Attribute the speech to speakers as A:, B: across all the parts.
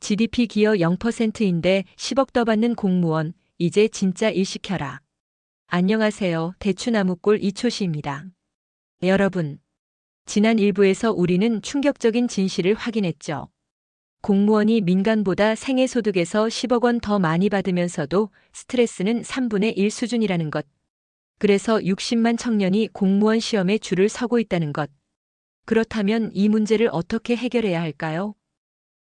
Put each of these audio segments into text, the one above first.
A: GDP 기여 0%인데 10억 더 받는 공무원, 이제 진짜 일 시켜라. 안녕하세요. 대추나무꾼 이초시입니다. 여러분, 지난 일부에서 우리는 충격적인 진실을 확인했죠. 공무원이 민간보다 생애소득에서 10억 원 더 많이 받으면서도 스트레스는 3분의 1 수준이라는 것. 그래서 60만 청년이 공무원 시험에 줄을 서고 있다는 것. 그렇다면 이 문제를 어떻게 해결해야 할까요?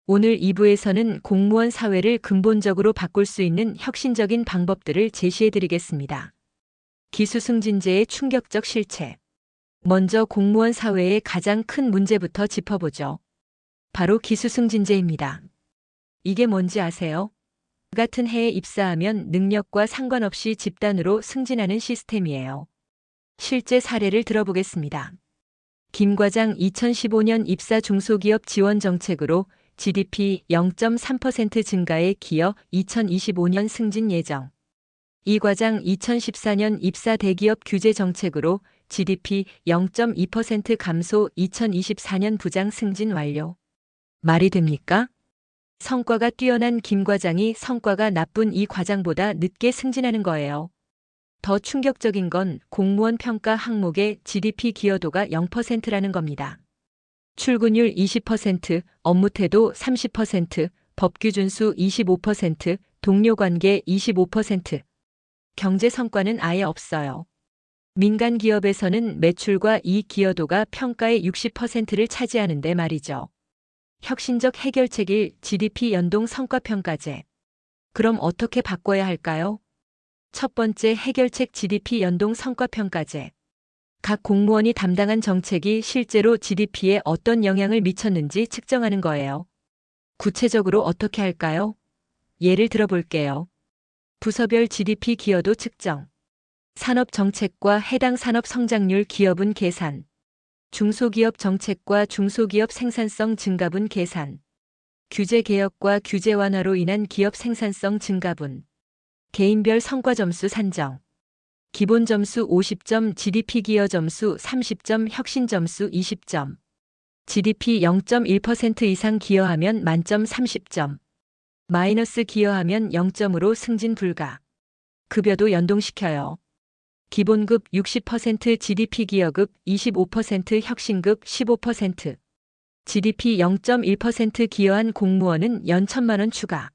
A: 오늘 2부에서는 공무원 사회를 근본적으로 바꿀 수 있는 혁신적인 방법들을 제시해 드리겠습니다. 기수승진제의 충격적 실체. 먼저 공무원 사회의 가장 큰 문제부터 짚어보죠. 바로 기수승진제입니다. 이게 뭔지 아세요? 같은 해에 입사하면 능력과 상관없이 집단으로 승진하는 시스템이에요. 실제 사례를 들어보겠습니다. 김 과장 2015년 입사 중소기업 지원 정책으로 GDP 0.3% 증가의 기여 2025년 승진 예정. 이 과장 2014년 입사 대기업 규제 정책으로 GDP 0.2% 감소 2024년 부장 승진 완료. 말이 됩니까? 성과가 뛰어난 김 과장이 성과가 나쁜 이 과장보다 늦게 승진하는 거예요. 더 충격적인 건 공무원 평가 항목의 GDP 기여도가 0%라는 겁니다. 출근율 20%, 업무태도 30%, 법규 준수 25%, 동료 관계 25%. 경제 성과는 아예 없어요. 민간 기업에서는 매출과 이익 기여도가 평가의 60%를 차지하는데 말이죠. 혁신적 해결책일 GDP 연동 성과평가제. 그럼 어떻게 바꿔야 할까요? 첫 번째 해결책 GDP 연동 성과평가제. 각 공무원이 담당한 정책이 실제로 GDP에 어떤 영향을 미쳤는지 측정하는 거예요. 구체적으로 어떻게 할까요? 예를 들어볼게요. 부서별 GDP 기여도 측정. 산업 정책과 해당 산업 성장률 기여분 계산. 중소기업 정책과 중소기업 생산성 증가분 계산. 규제 개혁과 규제 완화로 인한 기업 생산성 증가분. 개인별 성과 점수 산정. 기본 점수 50점, GDP 기여 점수 30점, 혁신 점수 20점. GDP 0.1% 이상 기여하면 만점 30점. 마이너스 기여하면 0점으로 승진 불가. 급여도 연동시켜요. 기본급 60%, GDP 기여급 25%, 혁신급 15%. GDP 0.1% 기여한 공무원은 연 1,000만 원 추가.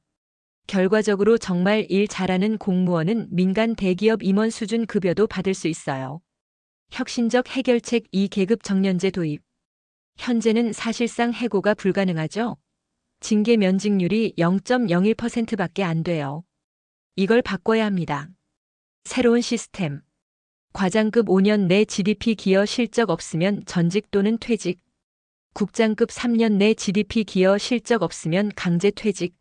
A: 결과적으로 정말 일 잘하는 공무원은 민간 대기업 임원 수준 급여도 받을 수 있어요. 혁신적 해결책 2계급 정년제 도입. 현재는 사실상 해고가 불가능하죠. 징계 면직률이 0.01%밖에 안 돼요. 이걸 바꿔야 합니다. 새로운 시스템. 과장급 5년 내 GDP 기여 실적 없으면 전직 또는 퇴직. 국장급 3년 내 GDP 기여 실적 없으면 강제 퇴직.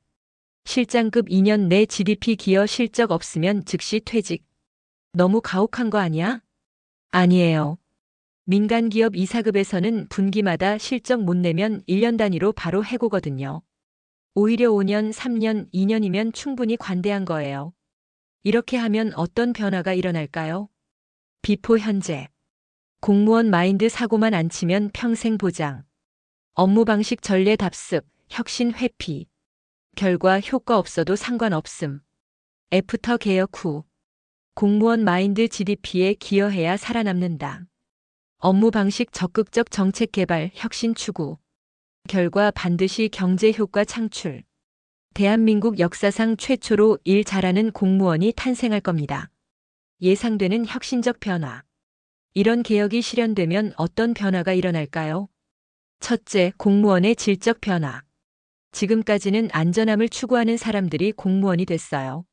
A: 실장급 2년 내 GDP 기여 실적 없으면 즉시 퇴직. 너무 가혹한 거 아니야? 아니에요. 민간 기업 이사급에서는 분기마다 실적 못 내면 1년 단위로 바로 해고거든요. 오히려 5년, 3년, 2년이면 충분히 관대한 거예요. 이렇게 하면 어떤 변화가 일어날까요? 비포 현재. 공무원 마인드 사고만 안 치면 평생 보장. 업무 방식 전례 답습, 혁신 회피. 결과 효과 없어도 상관없음. 애프터 개혁 후. 공무원 마인드 GDP에 기여해야 살아남는다. 업무 방식 적극적 정책 개발, 혁신 추구. 결과 반드시 경제 효과 창출. 대한민국 역사상 최초로 일 잘하는 공무원이 탄생할 겁니다. 예상되는 혁신적 변화. 이런 개혁이 실현되면 어떤 변화가 일어날까요? 첫째, 공무원의 질적 변화. 지금까지는 안전함을 추구하는 사람들이 공무원이 됐어요.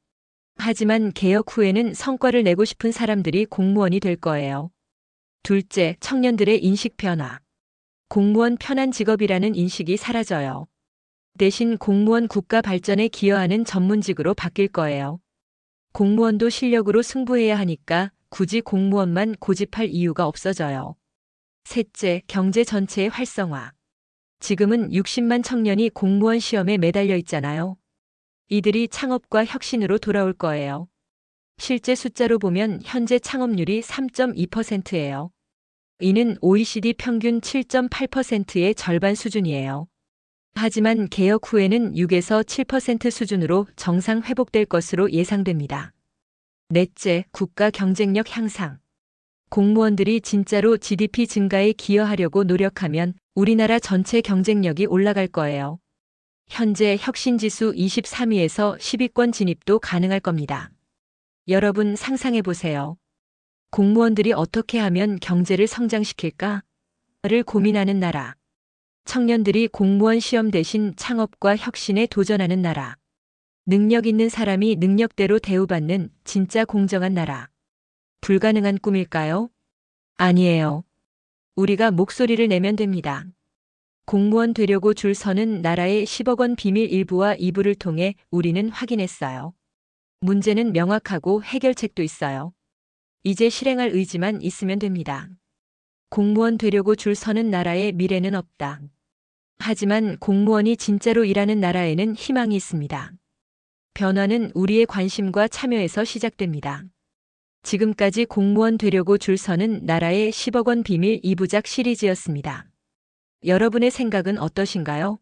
A: 하지만 개혁 후에는 성과를 내고 싶은 사람들이 공무원이 될 거예요. 둘째, 청년들의 인식 변화. 공무원 편한 직업이라는 인식이 사라져요. 대신 공무원 국가 발전에 기여하는 전문직으로 바뀔 거예요. 공무원도 실력으로 승부해야 하니까 굳이 공무원만 고집할 이유가 없어져요. 셋째, 경제 전체의 활성화. 지금은 60만 청년이 공무원 시험에 매달려 있잖아요. 이들이 창업과 혁신으로 돌아올 거예요. 실제 숫자로 보면 현재 창업률이 3.2%예요. 이는 OECD 평균 7.8%의 절반 수준이에요. 하지만 개혁 후에는 6에서 7% 수준으로 정상 회복될 것으로 예상됩니다. 넷째, 국가 경쟁력 향상. 공무원들이 진짜로 GDP 증가에 기여하려고 노력하면 우리나라 전체 경쟁력이 올라갈 거예요. 현재 혁신지수 23위에서 10위권 진입도 가능할 겁니다. 여러분 상상해 보세요. 공무원들이 어떻게 하면 경제를 성장시킬까? 를 고민하는 나라. 청년들이 공무원 시험 대신 창업과 혁신에 도전하는 나라. 능력 있는 사람이 능력대로 대우받는 진짜 공정한 나라. 불가능한 꿈일까요? 아니에요. 우리가 목소리를 내면 됩니다. 공무원 되려고 줄 서는 나라의 10억 원 비밀 1부와 2부를 통해 우리는 확인했어요. 문제는 명확하고 해결책도 있어요. 이제 실행할 의지만 있으면 됩니다. 공무원 되려고 줄 서는 나라에 미래는 없다. 하지만 공무원이 진짜로 일하는 나라에는 희망이 있습니다. 변화는 우리의 관심과 참여에서 시작됩니다. 지금까지 공무원 되려고 줄 서는 나라의 10억 원 비밀 2부작 시리즈였습니다. 여러분의 생각은 어떠신가요?